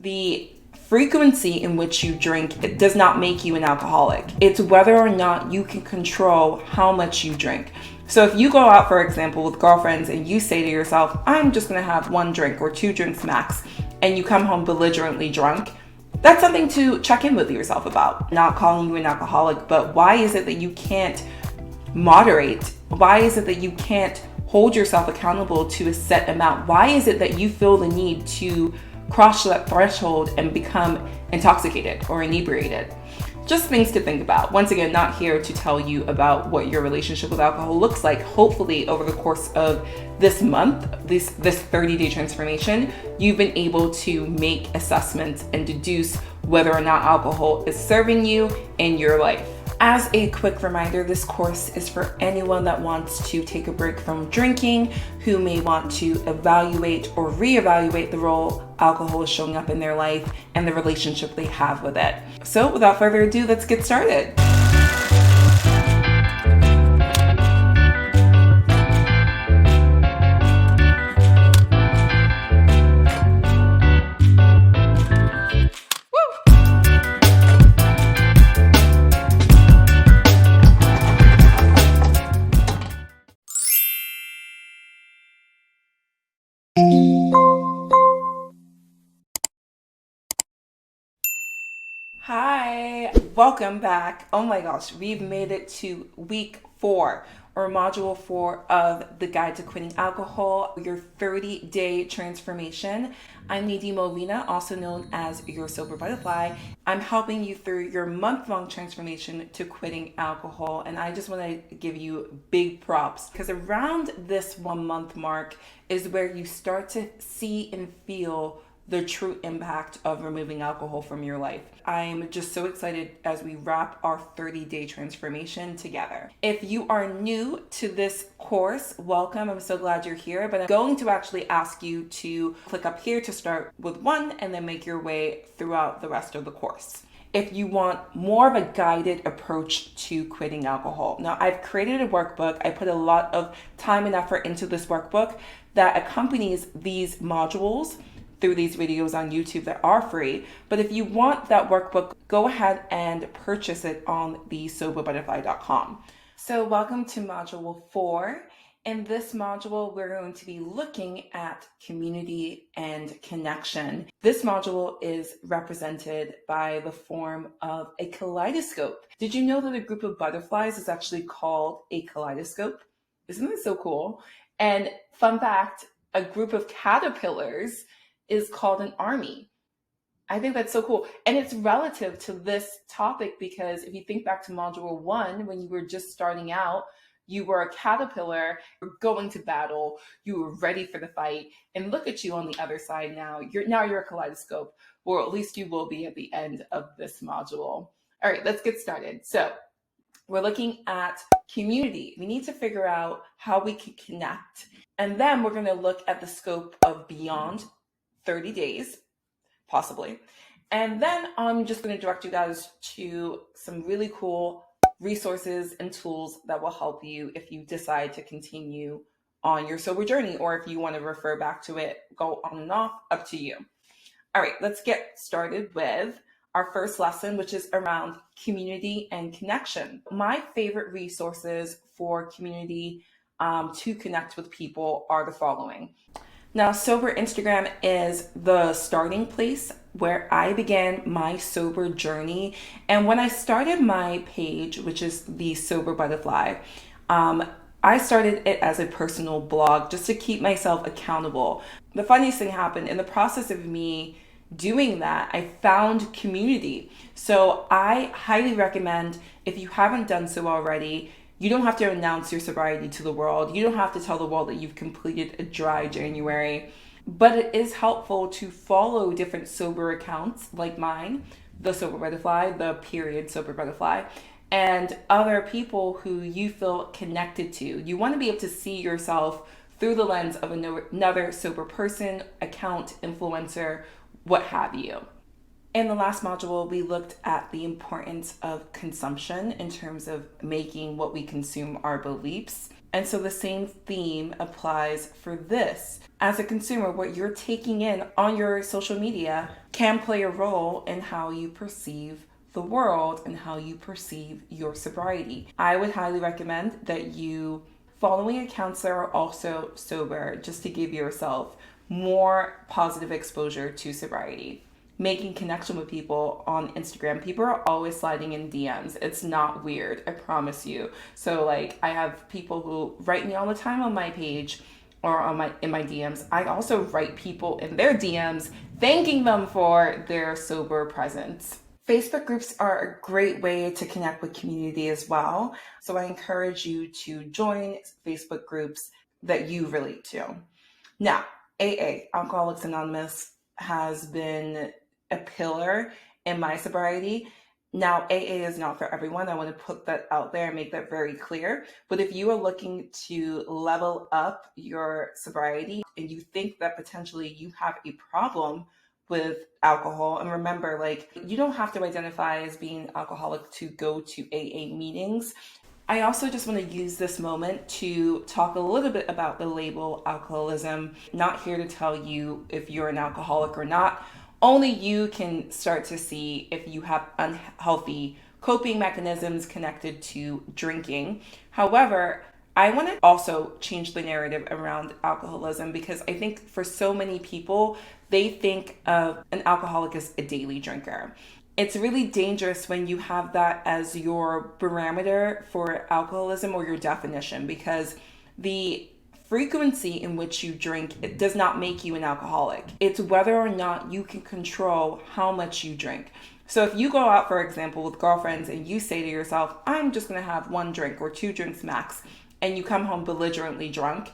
The frequency in which you drink, it does not make you an alcoholic. It's whether or not you can control how much you drink. So if you go out, for example, with girlfriends and you say to yourself, I'm just gonna have one drink or two drinks max, and you come home belligerently drunk, that's something to check in with yourself about. Not calling you an alcoholic, but why is it that you can't moderate? Why is it that you can't hold yourself accountable to a set amount? Why is it that you feel the need to cross that threshold and become intoxicated or inebriated? Just things to think about. Once again, not here to tell you about what your relationship with alcohol looks like. Hopefully over the course of this month, this 30-day transformation, you've been able to make assessments and deduce whether or not alcohol is serving you in your life. As a quick reminder, this course is for anyone that wants to take a break from drinking, who may want to evaluate or reevaluate the role alcohol is showing up in their life and the relationship they have with it. So without further ado, let's get started. Hi, welcome back. Oh my gosh, we've made it to week 4 or module 4 of the Guide to Quitting Alcohol, your 30-day transformation. I'm Nadine Molina, also known as your Sober Butterfly. I'm helping you through your month-long transformation to quitting alcohol. And I just want to give you big props because around this 1 month mark is where you start to see and feel the true impact of removing alcohol from your life. I'm just so excited as we wrap our 30-day transformation together. If you are new to this course, welcome. I'm so glad you're here, but I'm going to actually ask you to click up here to start with 1 and then make your way throughout the rest of the course. If you want more of a guided approach to quitting alcohol. Now, I've created a workbook. I put a lot of time and effort into this workbook that accompanies these modules through these videos on YouTube that are free. But if you want that workbook, go ahead and purchase it on thesoberbutterfly.com. So welcome to module 4. In this module, we're going to be looking at community and connection. This module is represented by the form of a kaleidoscope. Did you know that a group of butterflies is actually called a kaleidoscope? Isn't that so cool? And fun fact, a group of caterpillars is called an army. I think that's so cool. And it's relative to this topic because if you think back to module 1, when you were just starting out, you were a caterpillar, you were going to battle, you were ready for the fight. And look at you on the other side now. You're a kaleidoscope, or at least you will be at the end of this module. All right, let's get started. So we're looking at community. We need to figure out how we can connect. And then we're going to look at the scope of beyond 30 days, possibly. And then I'm just going to direct you guys to some really cool resources and tools that will help you if you decide to continue on your sober journey, or if you want to refer back to it, go on and off, up to you. All right, let's get started with our first lesson, which is around community and connection. My favorite resources for community to connect with people are the following. Now, Sober Instagram is the starting place where I began my sober journey. And when I started my page, which is the Sober Butterfly, I started it as a personal blog just to keep myself accountable. The funniest thing happened in the process of me doing that, I found community. So I highly recommend, if you haven't done so already, you don't have to announce your sobriety to the world. You don't have to tell the world that you've completed a dry January. But it is helpful to follow different sober accounts like mine, the Sober Butterfly, the period Sober Butterfly, and other people who you feel connected to. You want to be able to see yourself through the lens of another sober person, account, influencer, what have you. In the last module, we looked at the importance of consumption in terms of making what we consume our beliefs. And so the same theme applies for this. As a consumer, what you're taking in on your social media can play a role in how you perceive the world and how you perceive your sobriety. I would highly recommend that you following a counselor also sober, just to give yourself more positive exposure to sobriety. Making connection with people on Instagram. People are always sliding in DMs. It's not weird, I promise you. So like I have people who write me all the time on my page or in my DMs. I also write people in their DMs thanking them for their sober presence. Facebook groups are a great way to connect with community as well. So I encourage you to join Facebook groups that you relate to. Now, AA, Alcoholics Anonymous, has been a pillar in my sobriety. Now, AA is not for everyone. I want to put that out there and make that very clear. But if you are looking to level up your sobriety and you think that potentially you have a problem with alcohol, and remember, like, you don't have to identify as being alcoholic to go to AA meetings. I also just want to use this moment to talk a little bit about the label alcoholism. Not here to tell you if you're an alcoholic or not. Only you can start to see if you have unhealthy coping mechanisms connected to drinking. However, I want to also change the narrative around alcoholism because I think for so many people, they think of an alcoholic as a daily drinker. It's really dangerous when you have that as your barometer for alcoholism or your definition, because the frequency in which you drink, it does not make you an alcoholic. It's whether or not you can control how much you drink. So if you go out, for example, with girlfriends and you say to yourself, I'm just going to have 1 drink or 2 drinks max, and you come home belligerently drunk,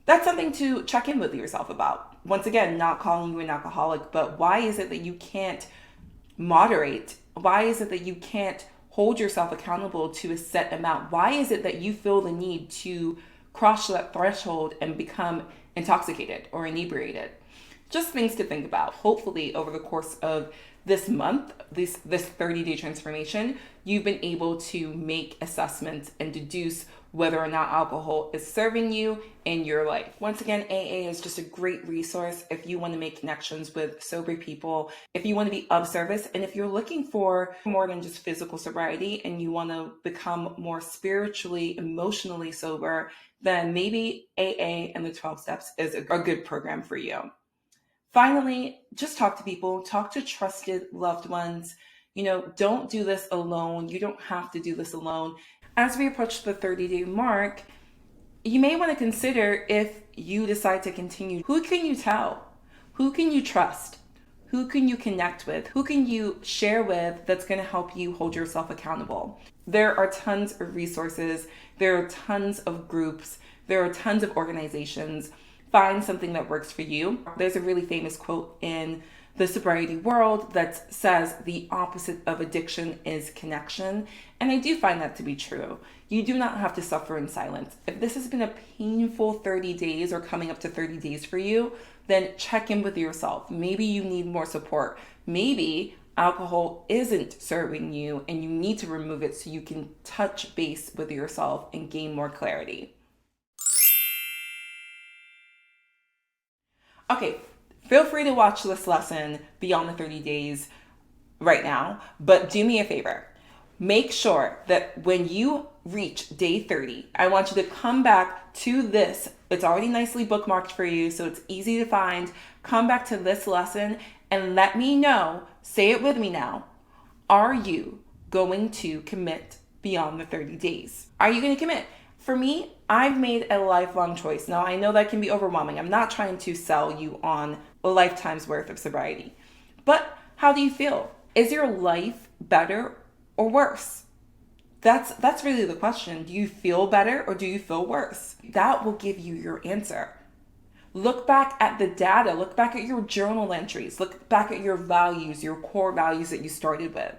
that's something to check in with yourself about. Once again, not calling you an alcoholic, but why is it that you can't moderate? Why is it that you can't hold yourself accountable to a set amount? Why is it that you feel the need to cross that threshold and become intoxicated or inebriated? Just things to think about. Hopefully over the course of this month, this 30-day transformation, you've been able to make assessments and deduce whether or not alcohol is serving you in your life. Once again, AA is just a great resource if you want to make connections with sober people, if you want to be of service, and if you're looking for more than just physical sobriety and you want to become more spiritually, emotionally sober, then maybe AA and the 12 steps is a good program for you. Finally, just talk to people, talk to trusted loved ones. Don't do this alone. You don't have to do this alone. As we approach the 30-day mark, you may want to consider, if you decide to continue, who can you tell? Who can you trust? Who can you connect with? Who can you share with that's going to help you hold yourself accountable? There are tons of resources. There are tons of groups. There are tons of organizations. Find something that works for you. There's a really famous quote in the sobriety world that says the opposite of addiction is connection. And I do find that to be true. You do not have to suffer in silence. If this has been a painful 30 days or coming up to 30 days for you, then check in with yourself. Maybe you need more support. Maybe alcohol isn't serving you and you need to remove it so you can touch base with yourself and gain more clarity. Okay, feel free to watch this lesson beyond the 30 days right now, but do me a favor. Make sure that when you reach day 30, I want you to come back to this. It's already nicely bookmarked for you, so it's easy to find. Come back to this lesson and let me know, say it with me now, are you going to commit beyond the 30 days? Are you going to commit? For me, I've made a lifelong choice. Now, I know that can be overwhelming. I'm not trying to sell you on a lifetime's worth of sobriety. But how do you feel? Is your life better or worse? That's really the question. Do you feel better or do you feel worse? That will give you your answer. Look back at the data. Look back at your journal entries. Look back at your values, your core values that you started with.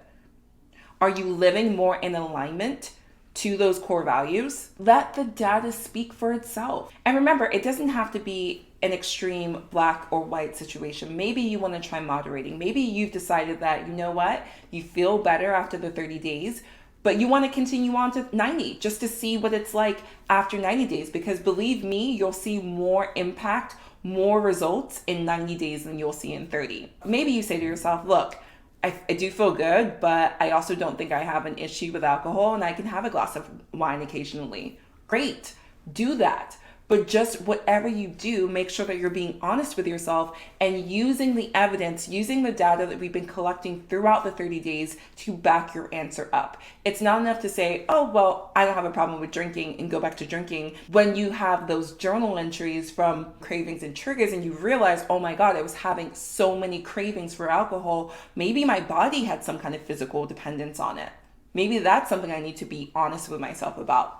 Are you living more in alignment to those core values? Let the data speak for itself. And remember, it doesn't have to be an extreme black or white situation. Maybe you want to try moderating. Maybe you've decided that, you know what, you feel better after the 30 days, but you want to continue on to 90 just to see what it's like after 90 days, because believe me, you'll see more impact, more results in 90 days than you'll see in 30. Maybe you say to yourself, look, I do feel good, but I also don't think I have an issue with alcohol and I can have a glass of wine occasionally. Great, do that. But just whatever you do, make sure that you're being honest with yourself and using the evidence, using the data that we've been collecting throughout the 30 days to back your answer up. It's not enough to say, oh, well, I don't have a problem with drinking and go back to drinking. When you have those journal entries from cravings and triggers and you realize, oh my God, I was having so many cravings for alcohol. Maybe my body had some kind of physical dependence on it. Maybe that's something I need to be honest with myself about.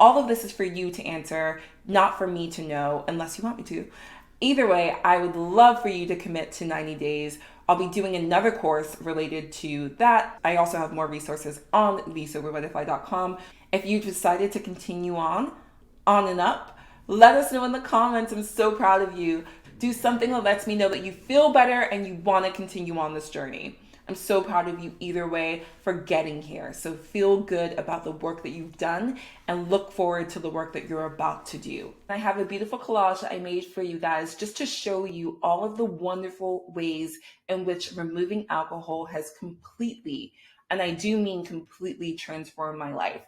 All of this is for you to answer, not for me to know, unless you want me to. Either way, I would love for you to commit to 90 days. I'll be doing another course related to that. I also have more resources on thesoberbutterfly.com. If you decided to continue on and up, let us know in the comments. I'm so proud of you. Do something that lets me know that you feel better and you want to continue on this journey. I'm so proud of you either way for getting here. So feel good about the work that you've done and look forward to the work that you're about to do. I have a beautiful collage that I made for you guys just to show you all of the wonderful ways in which removing alcohol has completely, and I do mean completely, transformed my life.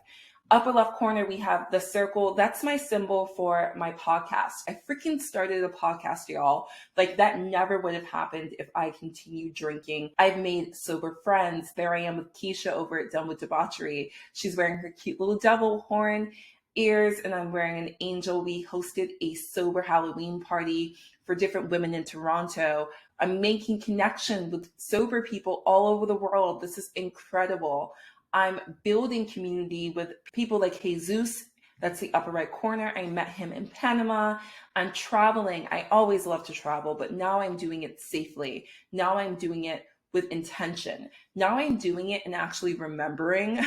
Upper left corner, we have the circle. That's my symbol for my podcast. I freaking started a podcast, y'all. Like, that never would have happened if I continued drinking. I've made sober friends. There I am with Keisha over at Done with Debauchery. She's wearing her cute little devil horn ears, and I'm wearing an angel. We hosted a sober Halloween party for different women in Toronto. I'm making connection with sober people all over the world. This is incredible. I'm building community with people like Jesus. That's the upper right corner. I met him in Panama. I'm traveling. I always love to travel, but now I'm doing it safely. Now I'm doing it with intention. Now I'm doing it and actually remembering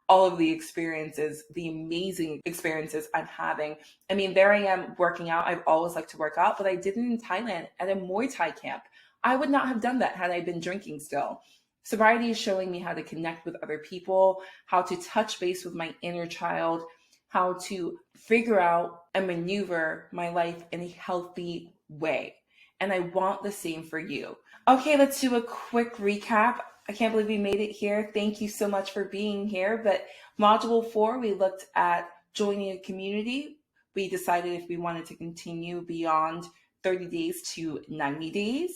all of the experiences, the amazing experiences I'm having. I mean, there I am working out. I've always liked to work out, but I did it in Thailand at a Muay Thai camp. I would not have done that had I been drinking still. Sobriety is showing me how to connect with other people, how to touch base with my inner child, how to figure out and maneuver my life in a healthy way. And I want the same for you. Okay, let's do a quick recap. I can't believe we made it here. Thank you so much for being here. But module 4, we looked at joining a community. We decided if we wanted to continue beyond 30 days to 90 days.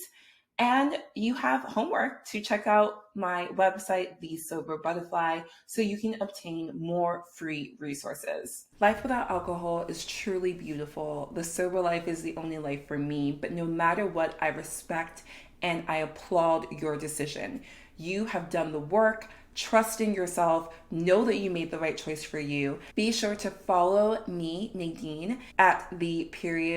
And you have homework to check out my website, The Sober Butterfly, so you can obtain more free resources. Life without alcohol is truly beautiful. The sober life is the only life for me, but no matter what, I respect and I applaud your decision. You have done the work. Trust in yourself. Know that you made the right choice for you. Be sure to follow me, Nadine, at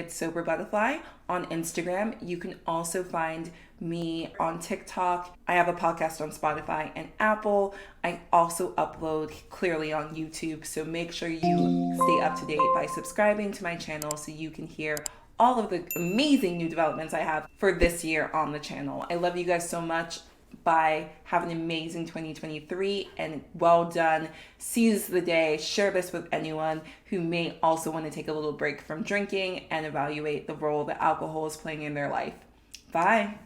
@Sober Butterfly on Instagram. You can also find me on TikTok. I have a podcast on Spotify and Apple. I also upload clearly on YouTube. So make sure you stay up to date by subscribing to my channel so you can hear all of the amazing new developments I have for this year on the channel. I love you guys so much. Bye. Have an amazing 2023 and well done. Seize the day. Share this with anyone who may also want to take a little break from drinking and evaluate the role that alcohol is playing in their life. Bye.